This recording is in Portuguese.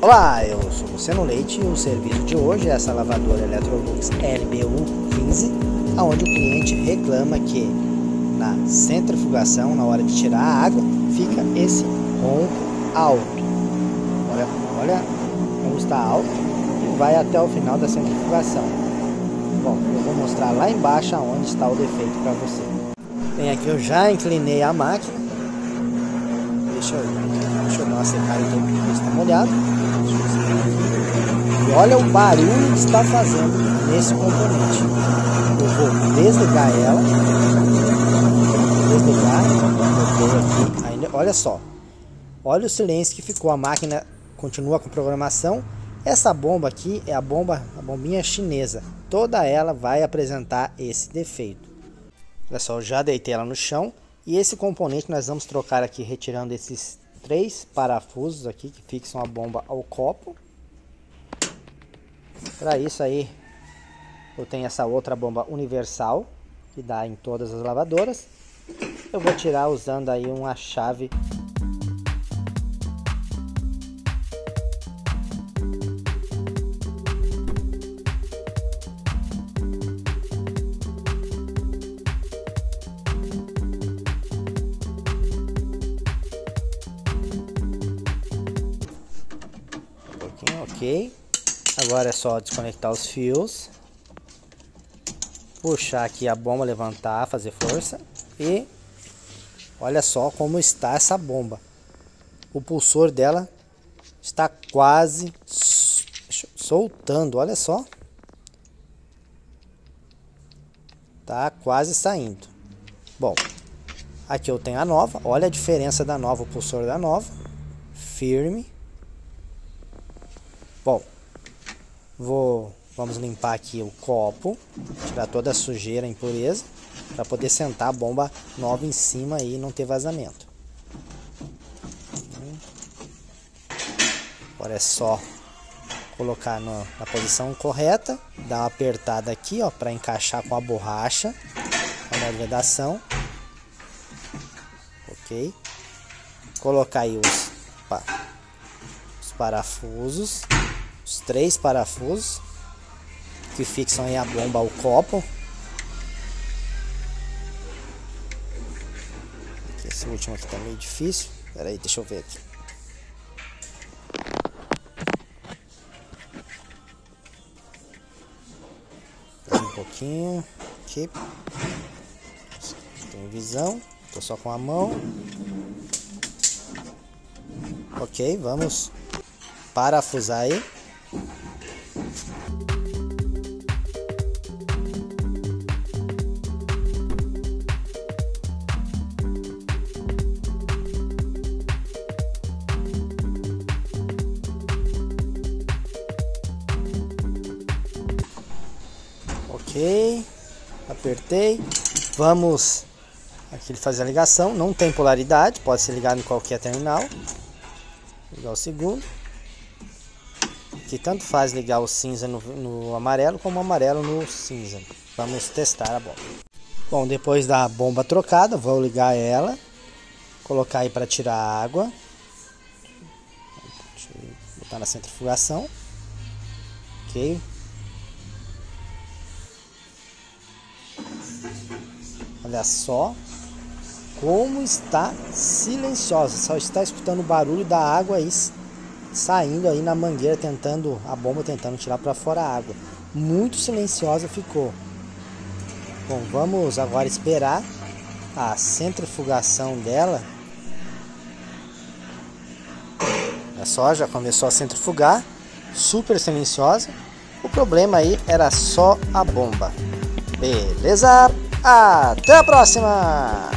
Olá, eu sou Luciano Leite e o serviço de hoje é essa lavadora Electrolux LB115, onde o cliente reclama que na centrifugação, na hora de tirar a água, fica esse ronco alto. Olha como está alto e vai até o final da centrifugação. Bom, eu vou mostrar lá embaixo onde está o defeito para você. Bem, aqui eu já inclinei a máquina. Deixa eu dar uma secada então, porque está molhado. E olha o barulho que está fazendo nesse componente. Eu vou desligar ela. Aqui. Ainda, olha só. Olha o silêncio que ficou. A máquina continua com programação. Essa bomba aqui é a bombinha chinesa. Toda ela vai apresentar esse defeito. Olha só, eu já deitei ela no chão. E esse componente nós vamos trocar aqui, retirando esses 3 parafusos aqui que fixam a bomba ao copo. Para isso aí, eu tenho essa outra bomba universal, que dá em todas as lavadoras. Eu vou tirar usando aí uma chave. Ok, agora é só desconectar os fios, puxar aqui a bomba, levantar, fazer força e olha só como está essa bomba. O pulsor dela está quase soltando, olha só, tá quase saindo. Bom, aqui eu tenho a nova, olha a diferença da nova, o pulsor da nova, firme. Bom, vamos limpar aqui o copo, tirar toda a sujeira, a impureza, para poder sentar a bomba nova em cima e não ter vazamento. Agora é só colocar na posição correta, dar uma apertada aqui, ó, para encaixar com a borracha, a vedação. Ok. Colocar aí os parafusos. Os 3 parafusos que fixam aí a bomba ao copo. Esse último aqui tá meio difícil. Espera aí, deixa eu ver aqui. Um pouquinho aqui. Tem visão. Tô só com a mão. Ok, vamos parafusar aí. Ok, apertei. Vamos aqui fazer a ligação. Não tem polaridade, pode ser ligado em qualquer terminal. Ligar o segundo. Que tanto faz ligar o cinza no amarelo como o amarelo no cinza. Vamos testar a bomba. Bom, depois da bomba trocada, vou ligar ela, colocar aí para tirar a água, botar na centrifugação. Ok. Olha só como está silenciosa, só está escutando o barulho da água aí saindo aí na mangueira, a bomba tentando tirar para fora a água. Muito silenciosa ficou. Bom, vamos agora esperar a centrifugação dela. Olha só, já começou a centrifugar, super silenciosa. O problema aí era só a bomba. Beleza? Até a próxima!